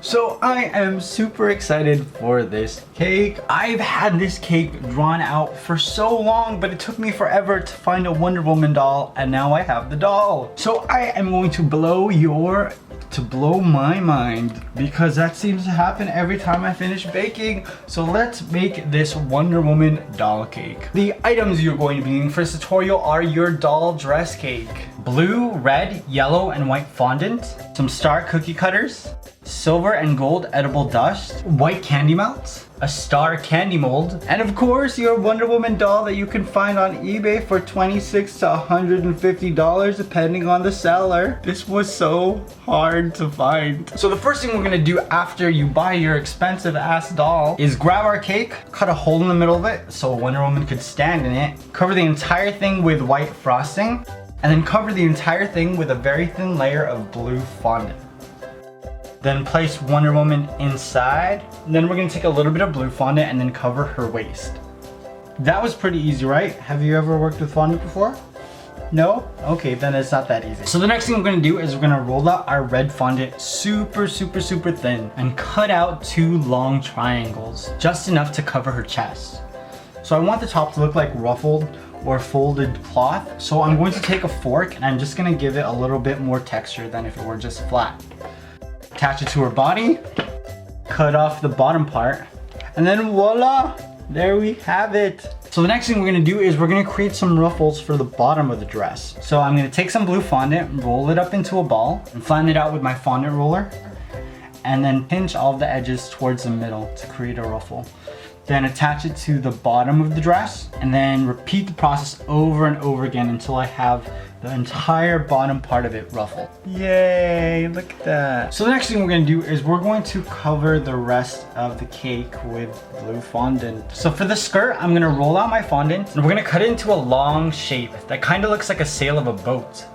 So I am super excited for this cake. I've had this cake drawn out for so long, but it took me forever to find a Wonder Woman doll, and now I have the doll. So I am going to blow my mind, because that seems to happen every time I finish baking. So let's make this Wonder Woman doll cake. The items you're going to be needing for this tutorial are your doll dress cake, blue, red, yellow, and white fondant, some star cookie cutters, silver and gold edible dust, white candy melts, a star candy mold, and of course your Wonder Woman doll that you can find on eBay for $26 to $150 depending on the seller. This was so hard to find. So the first thing we're gonna do after you buy your expensive ass doll is grab our cake, cut a hole in the middle of it so Wonder Woman could stand in it, cover the entire thing with white frosting, and then cover the entire thing with a very thin layer of blue fondant. Then place Wonder Woman inside. And then we're gonna take a little bit of blue fondant and then cover her waist. That was pretty easy, right? Have you ever worked with fondant before? No? Okay, then it's not that easy. So the next thing we're gonna do is we're gonna roll out our red fondant super thin and cut out 2 long triangles, just enough to cover her chest. So I want the top to look like ruffled or folded cloth. So I'm going to take a fork and I'm just gonna give it a little bit more texture than if it were just flat. Attach it to her body, cut off the bottom part, and then voila, there we have it. So the next thing we're gonna do is we're gonna create some ruffles for the bottom of the dress. So I'm gonna take some blue fondant, roll it up into a ball, and flatten it out with my fondant roller, and then pinch all of the edges towards the middle to create a ruffle. Then attach it to the bottom of the dress, and then repeat the process over and over again until I have the entire bottom part of it ruffled. Yay, look at that. So the next thing we're gonna do is we're going to cover the rest of the cake with blue fondant. So for the skirt, I'm gonna roll out my fondant and we're gonna cut it into a long shape that kind of looks like a sail of a boat.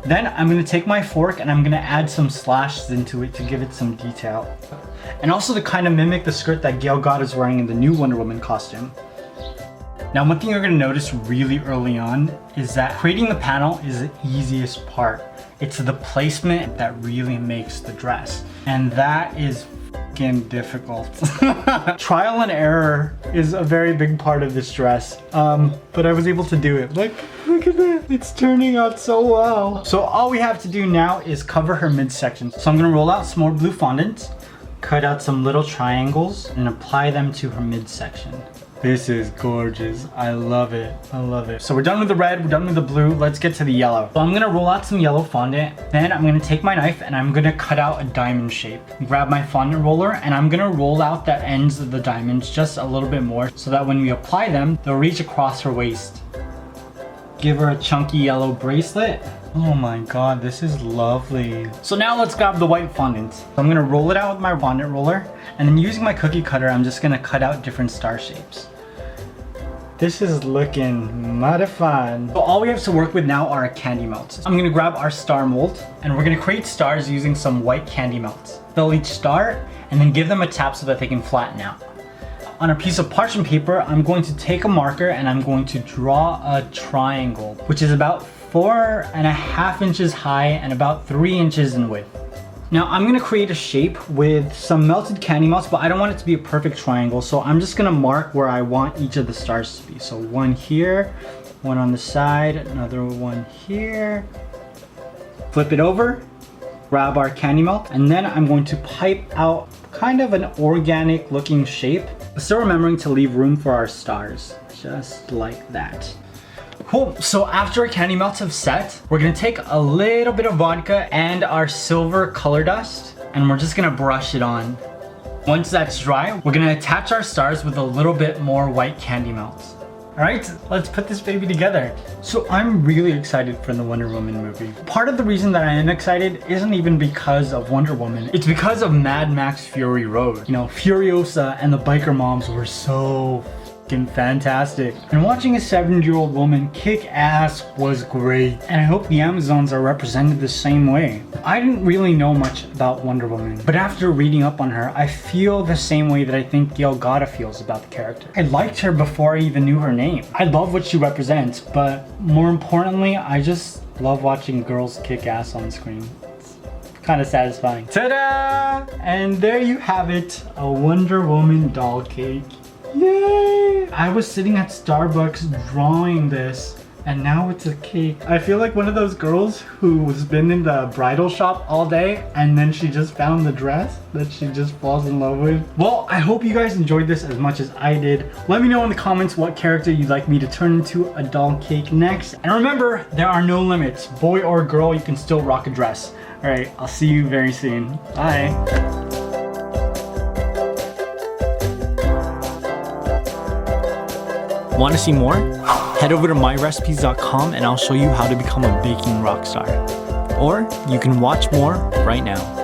Then I'm gonna take my fork and I'm gonna add some slashes into it to give it some detail. And also to kind of mimic the skirt that Gal Gadot is wearing in the new Wonder Woman costume. Now one thing you're gonna notice really early on is that creating the panel is the easiest part. It's the placement that really makes the dress. And that is fucking difficult. Trial and error is a very big part of this dress. But I was able to do it. Look at that, it's turning out so well. So all we have to do now is cover her midsection. So I'm gonna roll out some more blue fondant, cut out some little triangles, and apply them to her midsection. This is gorgeous. I love it. I love it. So we're done with the red, we're done with the blue. Let's get to the yellow. So I'm gonna roll out some yellow fondant. Then I'm gonna take my knife and I'm gonna cut out a diamond shape. Grab my fondant roller and I'm gonna roll out the ends of the diamonds just a little bit more so that when we apply them, they'll reach across her waist. Give her a chunky yellow bracelet. Oh my god, this is lovely. So now let's grab the white fondant. So I'm gonna roll it out with my fondant roller, and then using my cookie cutter, I'm just gonna cut out different star shapes. This is looking mighty fun. So all we have to work with now are our candy melts. I'm gonna grab our star mold, and we're gonna create stars using some white candy melts. Fill each star, and then give them a tap so that they can flatten out. On a piece of parchment paper, I'm going to take a marker and I'm going to draw a triangle, which is about 4.5 inches high and about 3 inches in width. Now I'm gonna create a shape with some melted candy melts, but I don't want it to be a perfect triangle, so I'm just gonna mark where I want each of the stars to be. So one here, one on the side, another one here. Flip it over, grab our candy melt, and then I'm going to pipe out kind of an organic looking shape, still remembering to leave room for our stars, just like that. Cool, so after our candy melts have set, we're gonna take a little bit of vodka and our silver color dust, and we're just gonna brush it on. Once that's dry, we're gonna attach our stars with a little bit more white candy melts. All right, let's put this baby together. So I'm really excited for the Wonder Woman movie. Part of the reason that I am excited isn't even because of Wonder Woman. It's because of Mad Max Fury Road. You know, Furiosa and the biker moms were so fantastic. And watching a 7-year-old woman kick ass was great. And I hope the Amazons are represented the same way. I didn't really know much about Wonder Woman, but after reading up on her, I feel the same way that I think Gal Gadot feels about the character. I liked her before I even knew her name. I love what she represents, but more importantly, I just love watching girls kick ass on screen. It's kind of satisfying. Ta-da! And there you have it, a Wonder Woman doll cake. Yay! I was sitting at Starbucks drawing this, and now it's a cake. I feel like one of those girls who's been in the bridal shop all day and then she just found the dress that she just falls in love with. Well, I hope you guys enjoyed this as much as I did. Let me know in the comments what character you'd like me to turn into a doll cake next. And remember, there are no limits. Boy or girl, you can still rock a dress. All right, I'll see you very soon. Bye. Want to see more? Head over to myrecipes.com and I'll show you how to become a baking rock star. Or you can watch more right now.